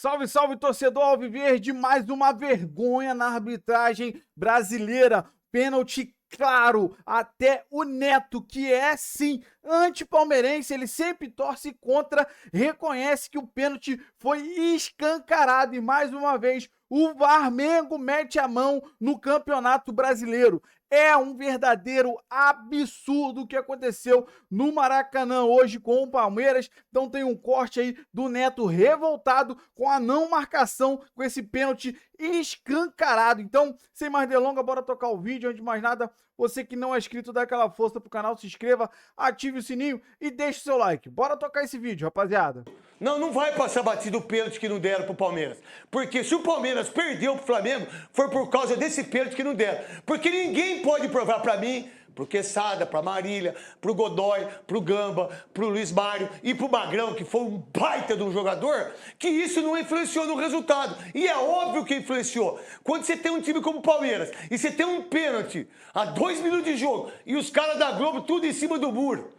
Salve, salve, torcedor alviverde, mais uma vergonha na arbitragem brasileira, pênalti claro, até o Neto, que é sim anti-palmeirense, ele sempre torce contra, reconhece que o pênalti foi escancarado e mais uma vez o Flamengo mete a mão no Campeonato Brasileiro. É um verdadeiro absurdo o que aconteceu no Maracanã hoje com o Palmeiras. Então tem um corte aí do Neto revoltado com a não marcação, com esse pênalti escancarado. Então, sem mais delongas, bora tocar o vídeo. Antes de mais nada, você que não é inscrito, dá aquela força pro canal, se inscreva, ative o sininho e deixe o seu like. Bora tocar esse vídeo, rapaziada. Não vai passar batido o pênalti que não deram pro Palmeiras. Porque se o Palmeiras perdeu pro Flamengo, foi por causa desse pênalti que não deram. Porque ninguém pode provar pra mim, pro Quesada, pra Marília, pro Godoy, pro Gamba, pro Luiz Mário e pro Magrão, que foi um baita de um jogador, que isso não influenciou no resultado. E é óbvio que influenciou. Quando você tem um time como o Palmeiras e você tem um pênalti a 2 minutos de jogo e os caras da Globo tudo em cima do muro.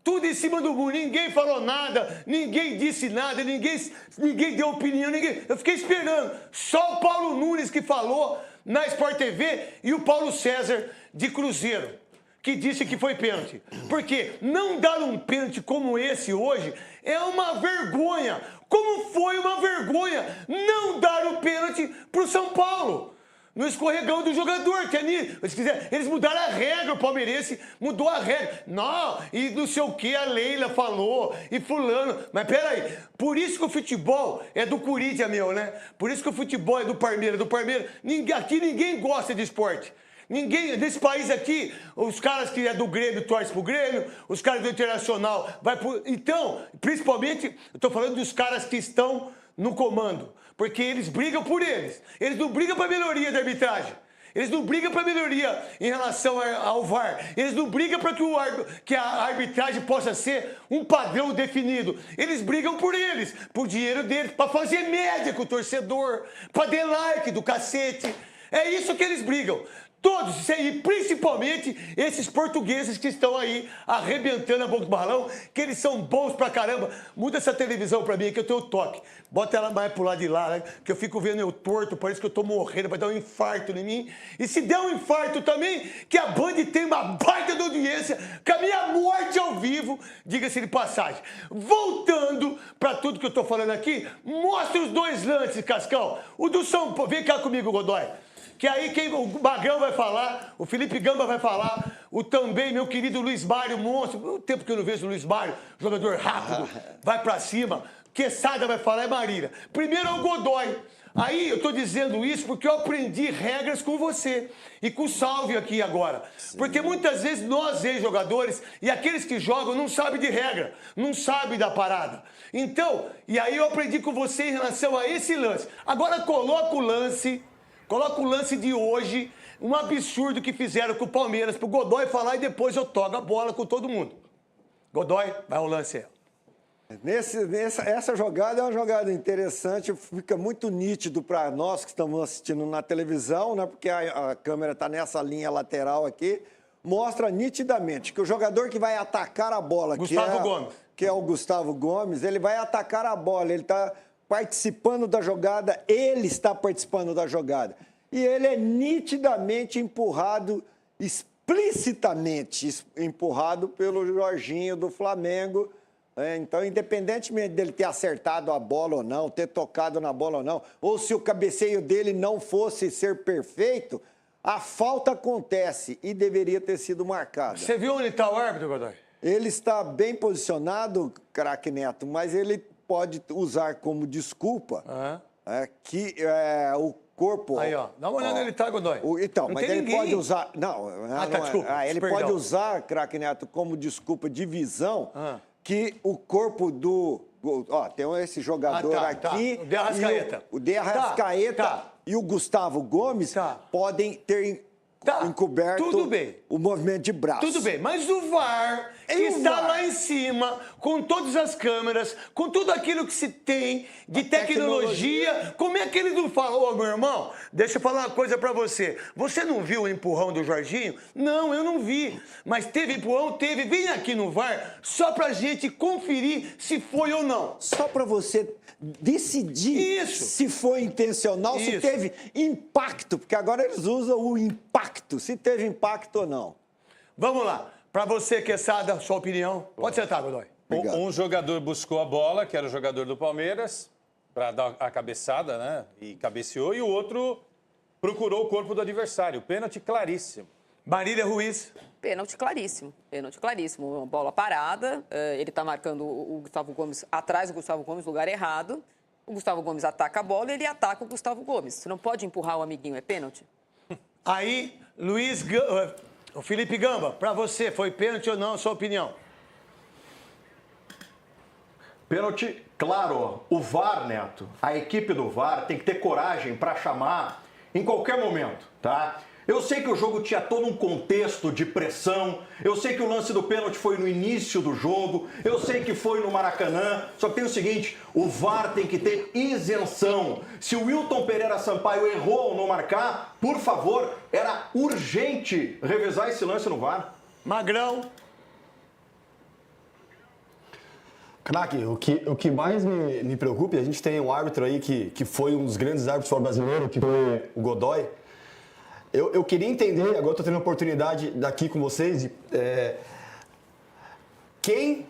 Tudo em cima do muro, ninguém falou nada, ninguém disse nada, ninguém deu opinião, eu fiquei esperando. Só o Paulo Nunes que falou na Sport TV e o Paulo César de Cruzeiro, que disse que foi pênalti. Porque não dar um pênalti como esse hoje é uma vergonha. Como foi uma vergonha não dar o pênalti pro São Paulo? No escorregão do jogador, que eles mudaram a regra, o palmeirense mudou a regra. Não, e não sei o que a Leila falou, e fulano. Mas peraí, por isso que o futebol é do Corinthians, meu, né? Por isso que o futebol é do Palmeiras, aqui ninguém gosta de esporte. Ninguém, nesse país aqui, os caras que é do Grêmio torcem pro Grêmio, os caras do Internacional vai pro... Então, principalmente, eu tô falando dos caras que estão no comando, porque eles brigam por eles. Eles não brigam para melhoria da arbitragem. Eles não brigam para melhoria em relação ao VAR. Eles não brigam para que a arbitragem possa ser um padrão definido. Eles brigam por eles, por dinheiro deles, para fazer média com o torcedor, para dar like do cacete. É isso que eles brigam. Todos, e principalmente esses portugueses que estão aí arrebentando a boca do balão, que eles são bons pra caramba. Muda essa televisão pra mim, que eu tenho toque. Bota ela mais pro lado de lá, né? Que eu fico vendo eu torto, parece que eu tô morrendo, vai dar um infarto em mim. E se der um infarto também, que a Band tem uma baita de audiência, com a minha morte ao vivo, diga-se de passagem. Voltando pra tudo que eu tô falando aqui, mostra os dois lances, Cascão. O do São Paulo, vem cá comigo, Godoy. Que aí o Magrão vai falar, o Felipe Gamba vai falar, o também meu querido Luiz Mário, monstro, o tempo que eu não vejo o Luiz Mário, jogador rápido, vai pra cima, Quesada vai falar, é Marília. Primeiro é o Godoy. Aí eu tô dizendo isso porque eu aprendi regras com você e com o Salve aqui agora. Sim. Porque muitas vezes nós, ex-jogadores, e aqueles que jogam não sabem de regra, não sabem da parada. Então, e aí eu aprendi com você em relação a esse lance. Agora coloca o lance de hoje, um absurdo que fizeram com o Palmeiras, pro Godoy falar e depois eu toco a bola com todo mundo. Godoy, vai o lance aí. Essa jogada é uma jogada interessante, fica muito nítido para nós que estamos assistindo na televisão, né? Porque a câmera está nessa linha lateral aqui, mostra nitidamente que o jogador que vai atacar a bola, que é o Gustavo Gomes, ele vai atacar a bola, ele está participando da jogada, ele está participando da jogada. E ele é nitidamente empurrado, explicitamente empurrado pelo Jorginho do Flamengo. Então, independentemente dele ter acertado a bola ou não, ter tocado na bola ou não, ou se o cabeceio dele não fosse ser perfeito, a falta acontece e deveria ter sido marcada. Você viu onde está o árbitro, Godoy? Ele está bem posicionado, craque Neto, mas ele pode usar como desculpa que o corpo... Aí, ó, dá uma olhada nele, tá, Godoy? Então, não mas ele ninguém. pode usar... Desculpa. Ele pode usar, craque Neto, como desculpa de visão que o corpo do... Ó, tem esse jogador aqui... O De Arrascaeta. O De Arrascaeta e o Gustavo Gomes podem ter Tá, encoberto tudo bem. o movimento de braço. Tudo bem, mas o VAR, que E o está VAR? lá em cima, com todas as câmeras, com tudo aquilo que se tem de tecnologia, como é que ele não falou, meu irmão? Deixa eu falar uma coisa pra você. Você não viu o empurrão do Jorginho? Não, eu não vi. Mas teve empurrão? Teve. Vem aqui no VAR só pra gente conferir se foi ou não. Só para você decidir Isso. se foi intencional, se Isso. teve impacto, porque agora eles usam o impacto, se teve impacto ou não. Vamos lá. Pra você, Quesada, sua opinião. Pode sentar, Godoy. Obrigado. Um jogador buscou a bola, que era o jogador do Palmeiras, para dar a cabeçada, né? E cabeceou, e o outro procurou o corpo do adversário. Pênalti claríssimo. Marília Ruiz. Pênalti claríssimo, Uma bola parada, ele está marcando o Gustavo Gomes atrás do Gustavo Gomes, lugar errado. O Gustavo Gomes ataca a bola e ele ataca o Gustavo Gomes. Você não pode empurrar o amiguinho, é pênalti? Aí, o Felipe Gamba, pra você, foi pênalti ou não, sua opinião? Pênalti, claro. O VAR, Neto, a equipe do VAR tem que ter coragem para chamar em qualquer momento, tá? Eu sei que o jogo tinha todo um contexto de pressão, eu sei que o lance do pênalti foi no início do jogo, eu sei que foi no Maracanã, só que tem o seguinte, o VAR tem que ter isenção. Se o Wilton Pereira Sampaio errou ao não marcar, por favor, era urgente revisar esse lance no VAR. Magrão. Craque, o que mais me preocupa, e a gente tem um árbitro aí que foi um dos grandes árbitros brasileiros, que foi o Godoy. Eu queria entender, agora estou tendo a oportunidade daqui com vocês, quem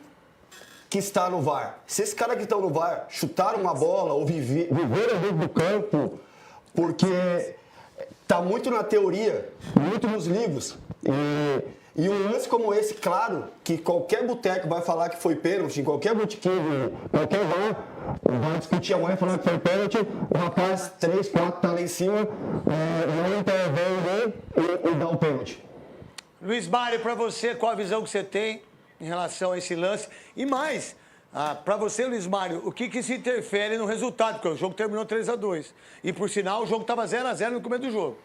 que está no VAR? Se esses caras que estão no VAR chutaram uma bola ou viveram dentro do campo, porque está muito na teoria, muito nos livros. E um lance como esse, claro, que qualquer boteco vai falar que foi pênalti, em qualquer botequinho, qualquer VAR, vai discutir amanhã falando que foi pênalti, o rapaz 3, 4 tá lá em cima, não intervém e dá um pênalti. Luiz Mário, pra você, qual a visão que você tem em relação a esse lance? E mais, pra você, Luiz Mário, o que se interfere no resultado? Porque o jogo terminou 3-2. E, por sinal, o jogo estava 0-0 no começo do jogo.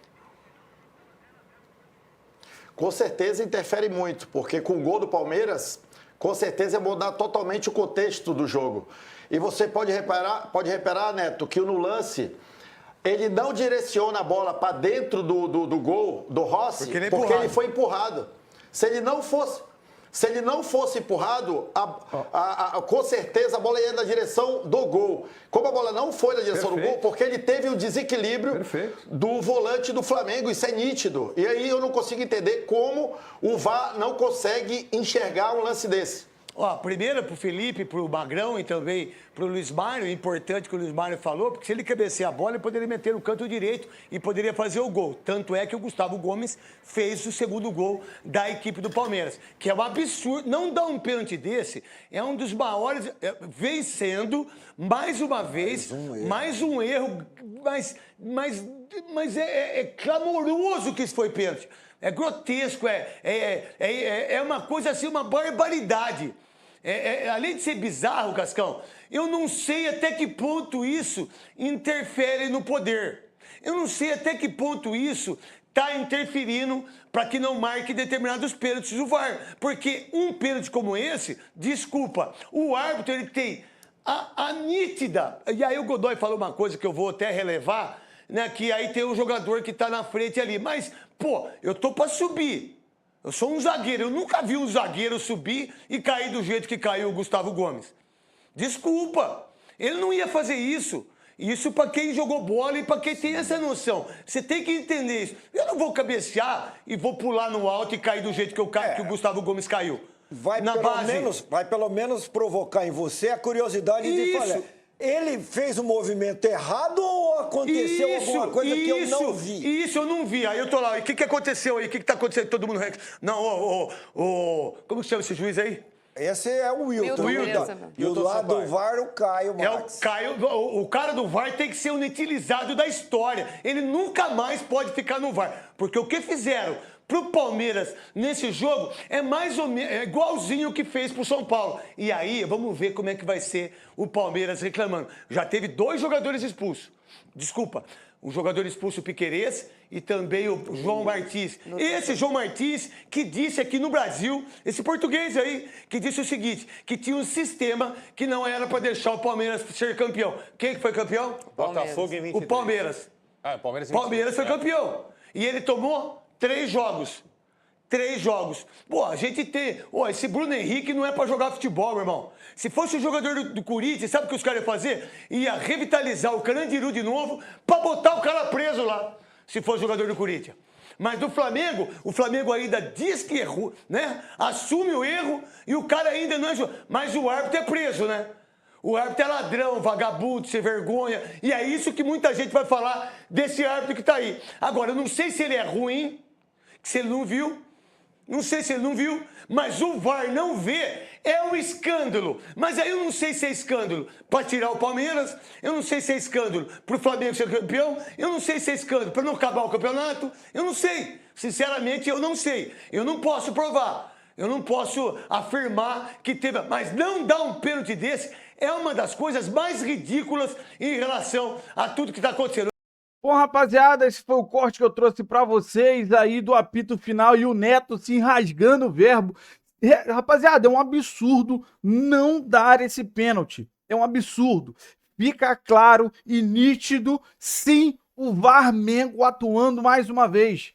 Com certeza interfere muito, porque com o gol do Palmeiras, com certeza ia mudar totalmente o contexto do jogo. E você pode reparar, Neto, que no lance, ele não direciona a bola para dentro do gol do Rossi, porque ele foi empurrado. Se ele não fosse empurrado, com certeza a bola ia na direção do gol. Como a bola não foi na direção do gol, porque ele teve o desequilíbrio do volante do Flamengo, isso é nítido. E aí eu não consigo entender como o VAR não consegue enxergar um lance desse. Ó, primeiro pro Felipe, pro Magrão e também pro Luiz Mário, importante que o Luiz Mário falou, porque se ele cabecear a bola, ele poderia meter no canto direito e poderia fazer o gol. Tanto é que o Gustavo Gomes fez o segundo gol da equipe do Palmeiras, que é um absurdo. Não dar um pênalti desse é um dos maiores, vem sendo, mais uma vez, mais um erro, mas é clamoroso que isso foi pênalti. É grotesco, é uma coisa assim, uma barbaridade. Além de ser bizarro, Cascão, eu não sei até que ponto isso interfere no poder. Eu não sei até que ponto isso está interferindo para que não marque determinados pênaltis do VAR. Porque um pênalti como esse, desculpa, o árbitro ele tem a nítida... E aí o Godoy falou uma coisa que eu vou até relevar, né, que aí tem o jogador que está na frente ali. Mas, pô, eu tô para subir. Eu sou um zagueiro. Eu nunca vi um zagueiro subir e cair do jeito que caiu o Gustavo Gomes. Desculpa. Ele não ia fazer isso. Isso para quem jogou bola e para quem tem essa noção. Você tem que entender isso. Eu não vou cabecear e vou pular no alto e cair do jeito que o Gustavo Gomes caiu. Vai pelo menos provocar em você a curiosidade de falar. Ele fez um movimento errado ou aconteceu alguma coisa que eu não vi? Isso, eu não vi. Aí eu tô lá. E o que aconteceu aí? O que tá acontecendo? Todo mundo... Não, como se chama esse juiz aí? Esse é o Wilton. E do lado do VAR, o Caio Marques. O cara do VAR tem que ser inutilizado da história. Ele nunca mais pode ficar no VAR. Porque o que fizeram pro Palmeiras nesse jogo é mais ou menos igualzinho o que fez pro São Paulo. E aí, vamos ver como é que vai ser o Palmeiras reclamando. Já teve 2 jogadores expulsos. Desculpa. O jogador expulso, o Piquerez, e também o João Martins. Esse João Martins que disse aqui no Brasil, esse português aí, que disse o seguinte, que tinha um sistema que não era para deixar o Palmeiras ser campeão. Quem que foi campeão? Botafogo em 23. O Palmeiras. Ah, o Palmeiras em Palmeiras foi 23, campeão. E ele tomou 3 jogos. 3 jogos. Pô, a gente tem... Pô, esse Bruno Henrique não é pra jogar futebol, meu irmão. Se fosse o jogador do Corinthians, sabe o que os caras iam fazer? Ia revitalizar o Carandiru de novo pra botar o cara preso lá. Se fosse jogador do Corinthians. Mas do Flamengo, o Flamengo ainda diz que errou, né? Assume o erro e o cara ainda não é... Mas o árbitro é preso, né? O árbitro é ladrão, vagabundo, sem vergonha. E é isso que muita gente vai falar desse árbitro que tá aí. Agora, eu não sei se ele é ruim, se ele não viu. Não sei se ele não viu, mas o VAR não vê é um escândalo. Mas aí eu não sei se é escândalo para tirar o Palmeiras, eu não sei se é escândalo para o Flamengo ser campeão, eu não sei se é escândalo para não acabar o campeonato, eu não sei. Sinceramente, eu não sei. Eu não posso provar, eu não posso afirmar que teve... Mas não dar um pênalti desse é uma das coisas mais ridículas em relação a tudo que está acontecendo. Bom, rapaziada, esse foi o corte que eu trouxe pra vocês aí do apito final e o Neto se enrasgando o verbo. Rapaziada, é um absurdo não dar esse pênalti. É um absurdo. Fica claro e nítido, sim, o Flamengo atuando mais uma vez.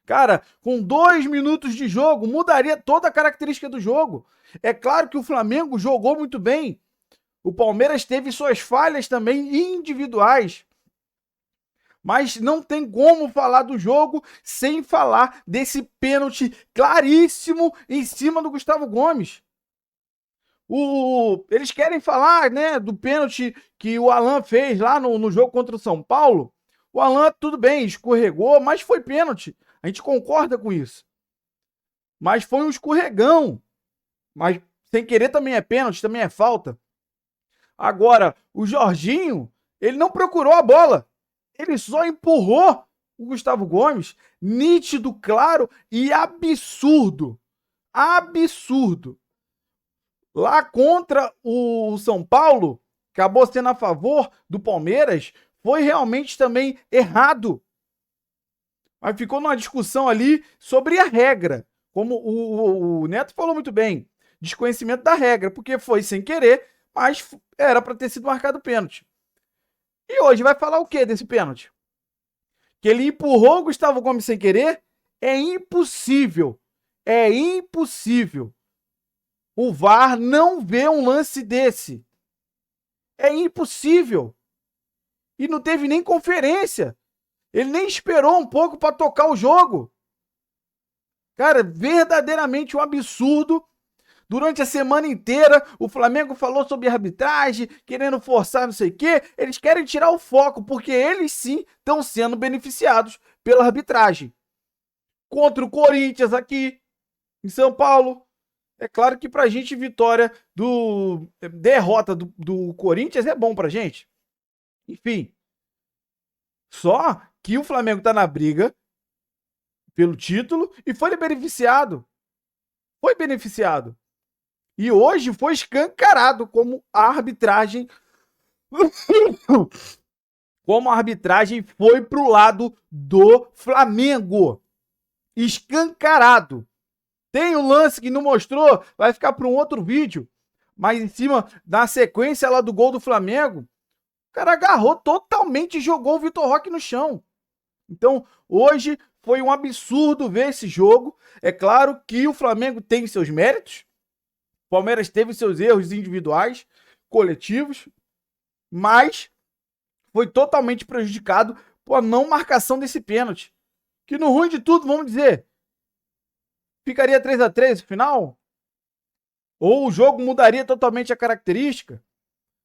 Cara, com 2 minutos de jogo, mudaria toda a característica do jogo. É claro que o Flamengo jogou muito bem. O Palmeiras teve suas falhas também individuais. Mas não tem como falar do jogo sem falar desse pênalti claríssimo em cima do Gustavo Gomes. Eles querem falar, né, do pênalti que o Alan fez lá no jogo contra o São Paulo. O Alan, tudo bem, escorregou, mas foi pênalti. A gente concorda com isso. Mas foi um escorregão. Mas sem querer também é pênalti, também é falta. Agora, o Jorginho, ele não procurou a bola. Ele só empurrou o Gustavo Gomes, nítido, claro e absurdo. Absurdo. Lá contra o São Paulo, acabou sendo a favor do Palmeiras, foi realmente também errado. Mas ficou numa discussão ali sobre a regra. Como o Neto falou muito bem, desconhecimento da regra, porque foi sem querer, mas era para ter sido marcado pênalti. E hoje vai falar o que desse pênalti? Que ele empurrou o Gustavo Gomes sem querer? É impossível. É impossível. O VAR não vê um lance desse. É impossível. E não teve nem conferência. Ele nem esperou um pouco para tocar o jogo. Cara, verdadeiramente um absurdo. Durante a semana inteira, o Flamengo falou sobre arbitragem, querendo forçar não sei o quê. Eles querem tirar o foco, porque eles sim estão sendo beneficiados pela arbitragem. Contra o Corinthians aqui, em São Paulo. É claro que pra gente, derrota do Corinthians é bom pra gente. Enfim. Só que o Flamengo tá na briga pelo título e foi beneficiado. Foi beneficiado. E hoje foi escancarado como a arbitragem foi pro lado do Flamengo. Escancarado. Tem um lance que não mostrou, vai ficar para um outro vídeo. Mas em cima da sequência lá do gol do Flamengo, o cara agarrou totalmente e jogou o Vitor Roque no chão. Então, hoje foi um absurdo ver esse jogo. É claro que o Flamengo tem seus méritos. O Palmeiras teve seus erros individuais, coletivos, mas foi totalmente prejudicado por não marcação desse pênalti. Que no ruim de tudo, vamos dizer, ficaria 3-3 no final? Ou o jogo mudaria totalmente a característica?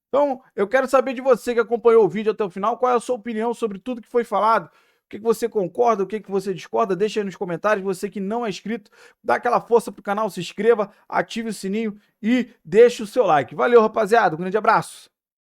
Então, eu quero saber de você que acompanhou o vídeo até o final, qual é a sua opinião sobre tudo que foi falado. O que você concorda, o que você discorda, deixa aí nos comentários. Você que não é inscrito, dá aquela força pro canal, se inscreva, ative o sininho e deixe o seu like. Valeu, rapaziada, um grande abraço.